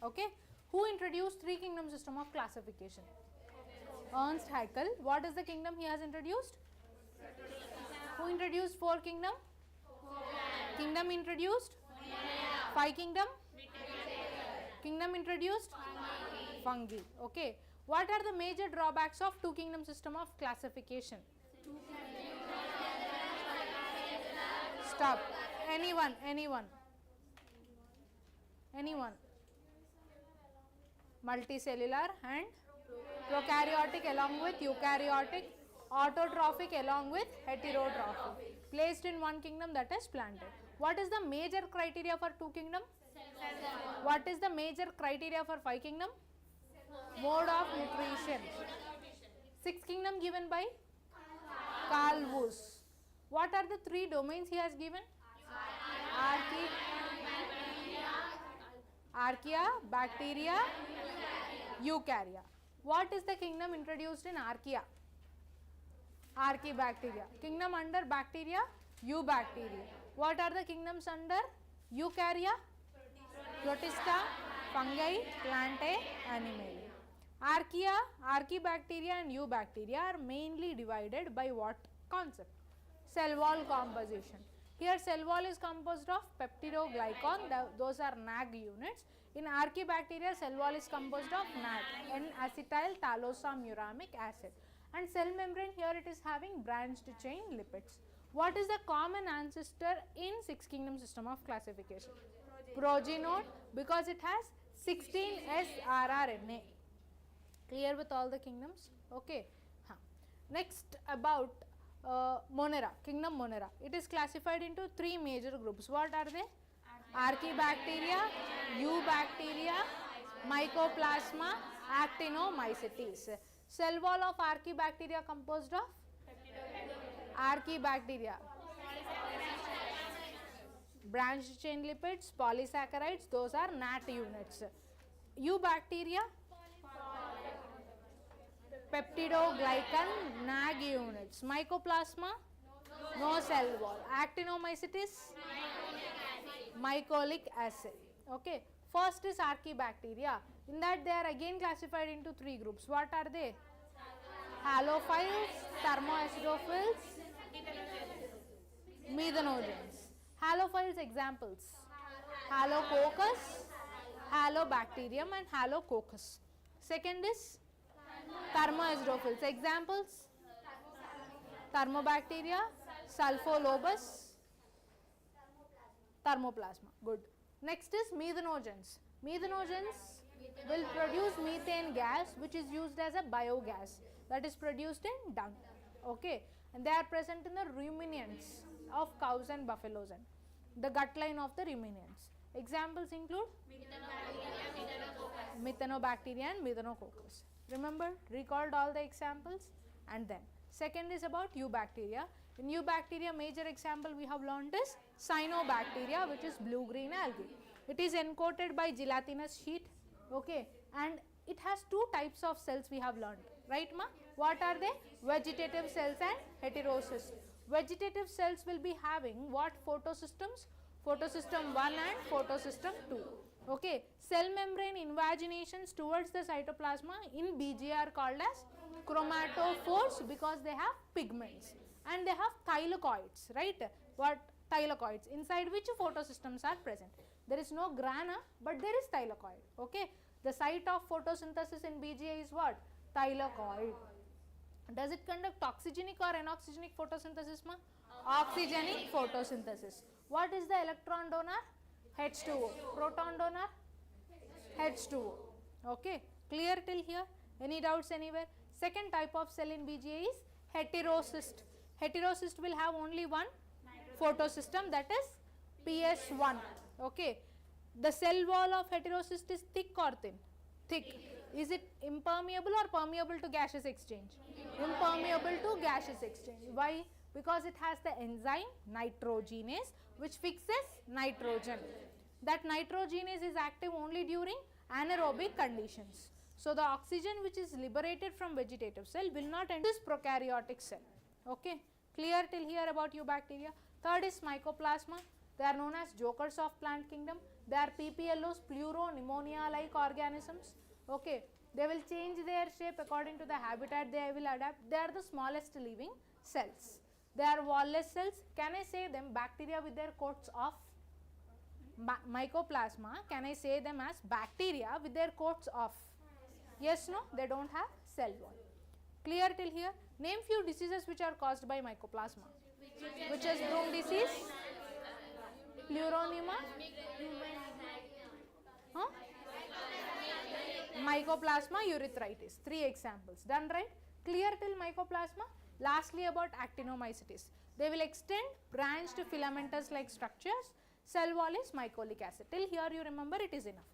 Okay. Who introduced three kingdom system of classification? Ernst Haeckel. What is the kingdom he has introduced? Who introduced four kingdom? Kingdom introduced? Five kingdom? Kingdom introduced? Fungi. Okay. What are the major drawbacks of two kingdom system of classification? Stop. Anyone? Multicellular and prokaryotic along with eukaryotic, autotrophic along with heterotrophic, placed in one kingdom, that is planted. What is the major criteria for two kingdom? What is the major criteria for five kingdom? Mode of nutrition. Sixth kingdom given by Carl Woese. What are the three domains he has given? Archaea, bacteria, eukarya. What is the kingdom introduced in archaea? Archaebacteria. Kingdom under bacteria? Eubacteria. What are the kingdoms under eukarya? Protista, fungi, plantae, animalia. Archaea, archaebacteria and eubacteria are mainly divided by what concept? Cell wall composition. Here cell wall is composed of peptidoglycan, those are NAG units. In archaebacteria, cell wall is composed of NAG, N-acetyl talosamuramic acid. And cell membrane, here it is having branched chain lipids. What is the common ancestor in six kingdom system of classification? Progenode, because it has 16S rRNA. Clear with all the kingdoms? Okay. Next about Monera, kingdom Monera. It is classified into three major groups. What are they? Archaebacteria, Eubacteria, Mycoplasma, Actinomycetes. Cell wall of Archaebacteria composed of? Archaebacteria. Branched chain lipids, polysaccharides, those are NAT units. Eubacteria? Peptidoglycan, NAG units. Mycoplasma? No cell wall. Actinomycetes? Mycolic acid. Okay. First is Archaebacteria. In that they are again classified into three groups. What are they? Halophiles, thermoacidophils, methanogens. Halophiles examples: Halococcus, Halobacterium and Halococcus. Second is thermoacidophils. Examples: Thermobacteria, Sulfolobus, Thermoplasma. Good. Next is methanogens. Methanogens will produce methane gas, which is used as a biogas, that is produced in dung. Okay. And they are present in the ruminants of cows and buffaloes and the gut line of the ruminants. Examples include Methanobacteria and Methanococcus. Remember, recalled all the examples. And then second is about Eubacteria. In Eubacteria, major example we have learned is Cyanobacteria, which is blue-green algae. It is encoded by gelatinous sheet. Okay. And it has two types of cells we have learned, right ma? What are they? Vegetative cells and heterocysts. Vegetative cells will be having what photosystems? Photosystem 1 and photosystem 2. Okay. Cell membrane invaginations towards the cytoplasma in BG are called as chromatophores because they have pigments and they have thylakoids, right? What? Thylakoids, inside which photosystems are present. There is no grana, but there is thylakoid. Okay. The site of photosynthesis in BGA is what? Thylakoid. Does it conduct oxygenic or anoxygenic photosynthesis ma? Oxygenic photosynthesis. What is the electron donor? H2O. Proton donor? H2O. Okay. Clear till here? Any doubts anywhere? Second type of cell in BGA is heterocyst. Heterocyst will have only one photosystem, that is PS1. Okay. The cell wall of heterocyst is thick or thin? Thick. Is it impermeable or permeable to gaseous exchange? Impermeable to gaseous exchange. Why? Because it has the enzyme nitrogenase which fixes nitrogen. That nitrogenase is active only during anaerobic conditions. So, the oxygen which is liberated from vegetative cell will not enter this prokaryotic cell. Okay. Clear till here about Eubacteria? Third is Mycoplasma. They are known as jokers of plant kingdom. They are PPLOs, pleuropneumonia-like organisms. Okay, they will change their shape according to the habitat they will adapt. They are the smallest living cells. They are wall-less cells. Can I say them bacteria with their coats of mycoplasma? Can I say them as bacteria with their coats of? Yes, no, they don't have cell wall. Clear till here? Name few diseases which are caused by mycoplasma. Which is broom disease, pleuropneuma, mycoplasma, urethritis. 3 examples. Done, right? Clear till mycoplasma? Lastly, about actinomycetes. They will extend branched filamentous like structures. Cell wall is mycolic acid. Till here you remember, it is enough.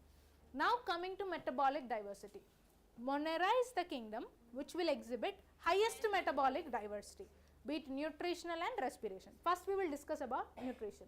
Now coming to metabolic diversity. Monera is the kingdom which will exhibit highest metabolic diversity, be it nutritional and respiration. First we will discuss about nutrition.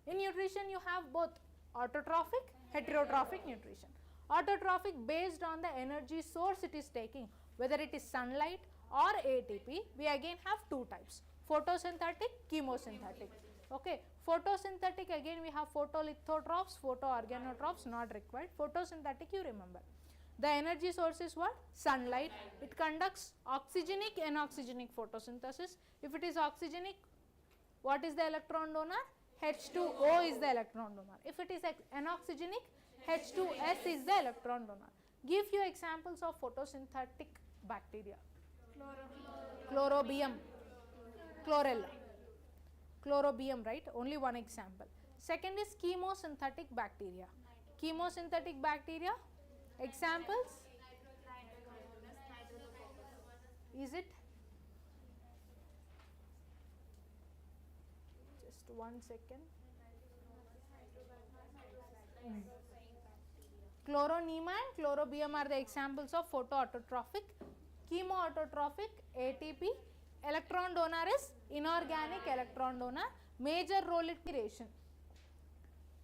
In nutrition you have both autotrophic, heterotrophic nutrition. Autotrophic based on the energy source it is taking, whether it is sunlight or ATP. We again have 2 types, photosynthetic, chemosynthetic. Okay, photosynthetic, again we have photolithotrophs, photoorganotrophs, not required. Photosynthetic you remember. The energy source is what? Sunlight. It conducts oxygenic, anoxygenic photosynthesis. If it is oxygenic, what is the electron donor? H2O is the electron donor. If it is anoxygenic, H2S is the electron donor. Give few examples of photosynthetic bacteria. Chlorobium, chlorella. Chlorobium, right? Only one example. Second is chemosynthetic bacteria. Chemosynthetic bacteria, examples? Is it? Just 1 second. Chloroneema and chlorobium are the examples of photoautotrophic. Chemoautotrophic, ATP. Electron donor is inorganic electron donor. Major role in respiration.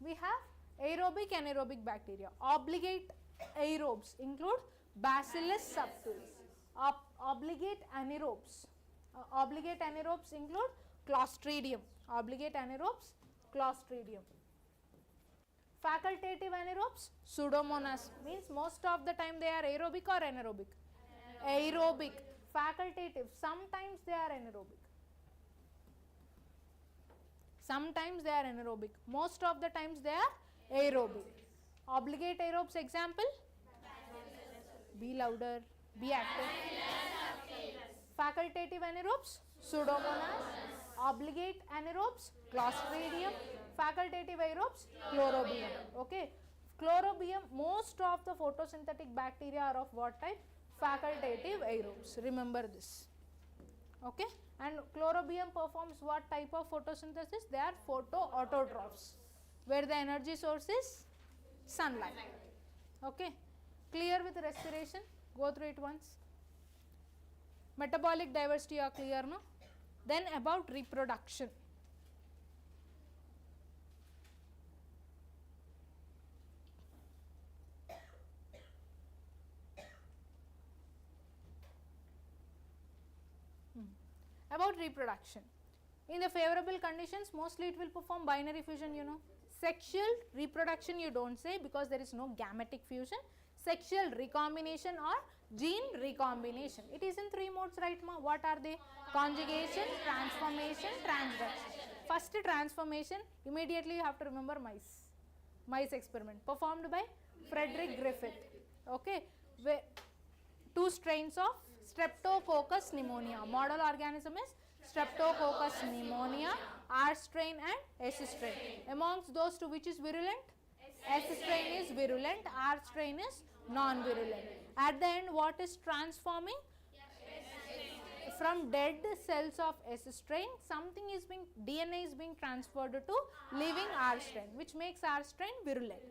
We have aerobic, anaerobic bacteria. Obligate aerobes include Bacillus subtilis. Obligate anaerobes. Obligate anaerobes include Clostridium. Obligate anaerobes, Clostridium. Facultative anaerobes, Pseudomonas. Means most of the time they are aerobic or anaerobic? Aerobic. Facultative, sometimes they are anaerobic. Sometimes they are anaerobic. Most of the times they are aerobic. Obligate aerobes example? Be louder, be active. Facultative anaerobes, Pseudomonas. Obligate anaerobes, Clostridium. Facultative aerobes, Chlorobium. Okay. Chlorobium, most of the photosynthetic bacteria are of what type? Facultative aerobes. Remember this. Okay. And chlorobium performs what type of photosynthesis? They are photoautotrophs, where the energy source is sunlight. Okay. Clear with respiration? Go through it once. Metabolic diversity are clear, no? Then about reproduction. About reproduction. In the favorable conditions, mostly it will perform binary fusion, you know. Sexual reproduction you don't say because there is no gametic fusion. Sexual recombination or gene recombination. It is in 3 modes, right ma? What are they? Conjugation, transformation, transduction. First transformation, immediately you have to remember mice. Mice experiment performed by Frederick Griffith. Okay. 2 strains of Streptococcus pneumonia. Model organism is Streptococcus pneumonia, R strain and S strain. Amongst those 2, which is virulent? S strain is virulent, R strain is non-virulent. At the end, what is transforming? From dead cells of S strain, something is being, DNA is being transferred to living R strain, which makes R strain virulent.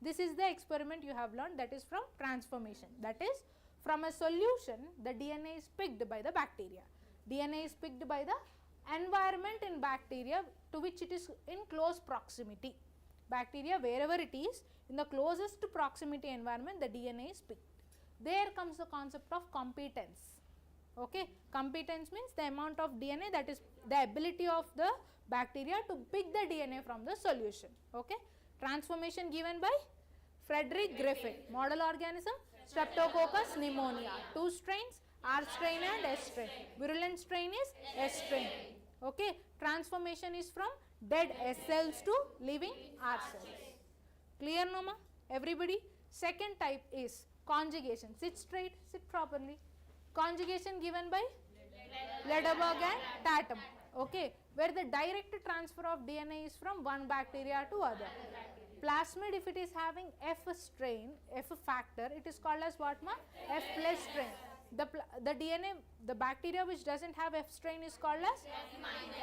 This is the experiment you have learned, that is from transformation. That is, from a solution, the DNA is picked by the bacteria. DNA is picked by the environment in bacteria to which it is in close proximity. Bacteria, wherever it is, in the closest proximity environment, the DNA is picked. There comes the concept of competence. Okay, competence means the amount of DNA, that is the ability of the bacteria to pick the DNA from the solution. Okay, transformation given by Frederick Griffith. Model organism Streptococcus pneumonia. 2 strains, R strain and S strain. Virulent strain is S strain. Okay, transformation is from dead S cells to living R cells. Clear, no ma? Everybody? Second type is conjugation. Sit straight, sit properly. Conjugation given by Lederberg and Tatum. Okay, where the direct transfer of DNA is from one bacteria to other. Plasmid, if it is having F strain, F factor, it is called as what ma? F plus strain. The DNA, the bacteria which doesn't have F strain is called as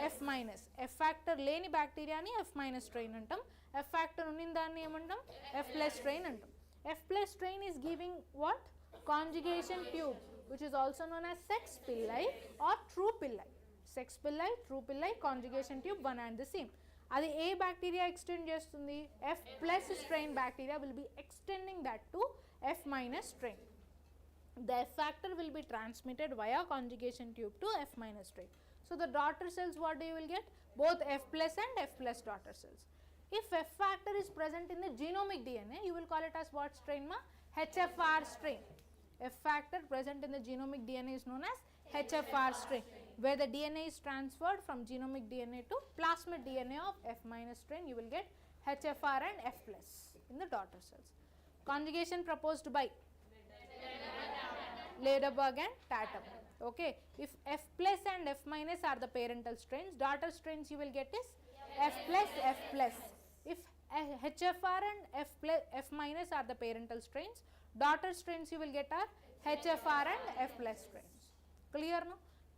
F minus. F factor leni bacteria ni F minus strain antam. F factor unindanni emantam? F plus strain antam. F plus strain is giving what? Conjugation tube, which is also known as sex pili or true pili. Sex pili, true pili, conjugation tube, one and the same. Adi A bacteria extend chestundi, F plus strain bacteria will be extending that to F minus strain. The F factor will be transmitted via conjugation tube to F minus strain. So the daughter cells, what you will get? Both F plus and F plus daughter cells. If F factor is present in the genomic DNA, you will call it as what strain ma? HFR strain. F factor present in the genomic DNA is known as HFR strain, where the DNA is transferred from genomic DNA to plasmid DNA of F minus strain. You will get HFR and F plus in the daughter cells. Conjugation proposed by Lederberg and Tatum. Okay, if F plus and F minus are the parental strains, daughter strains you will get is F plus, F plus. If HFR and F minus are the parental strains, daughter strains you will get are HFR and F plus strains. Clear, no?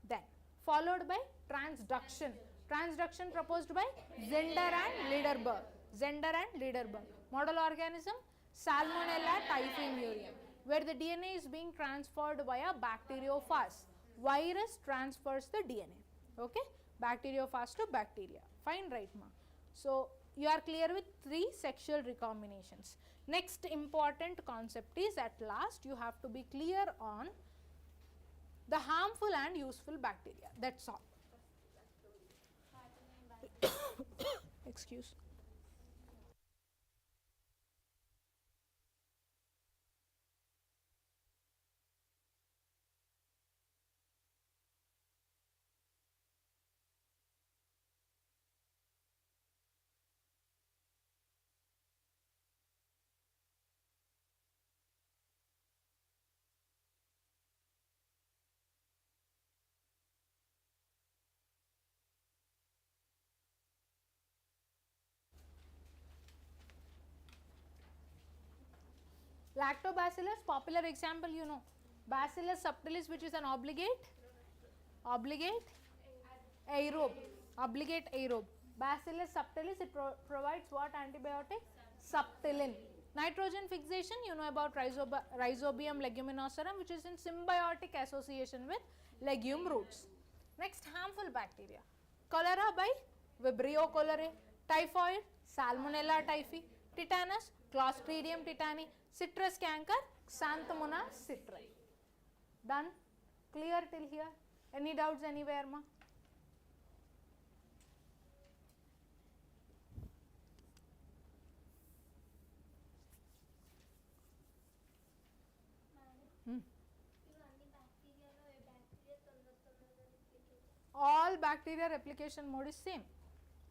Then followed by transduction. Transduction proposed by Zender and Lederberg. Zender and Lederberg. Model organism Salmonella typhimurium, where the DNA is being transferred via bacteriophage. Virus transfers the DNA. Okay, bacteriophage to bacteria. Fine, right ma? So you are clear with 3 sexual recombinations. Next important concept is, at last you have to be clear on the harmful and useful bacteria. That's all. Excuse. Lactobacillus, popular example you know. Bacillus subtilis, which is an obligate aerobe. Bacillus subtilis, it provides what antibiotic? Subtilin. Nitrogen fixation, you know about Rhizobium leguminosarum, which is in symbiotic association with legume roots. Next, harmful bacteria. Cholera by Vibrio cholerae. Typhoid, Salmonella typhi. Tetanus, Clostridium tetani. Citrus canker, Xanthomona citri. Done? Clear till here? Any doubts anywhere ma? All bacteria replication mode is same.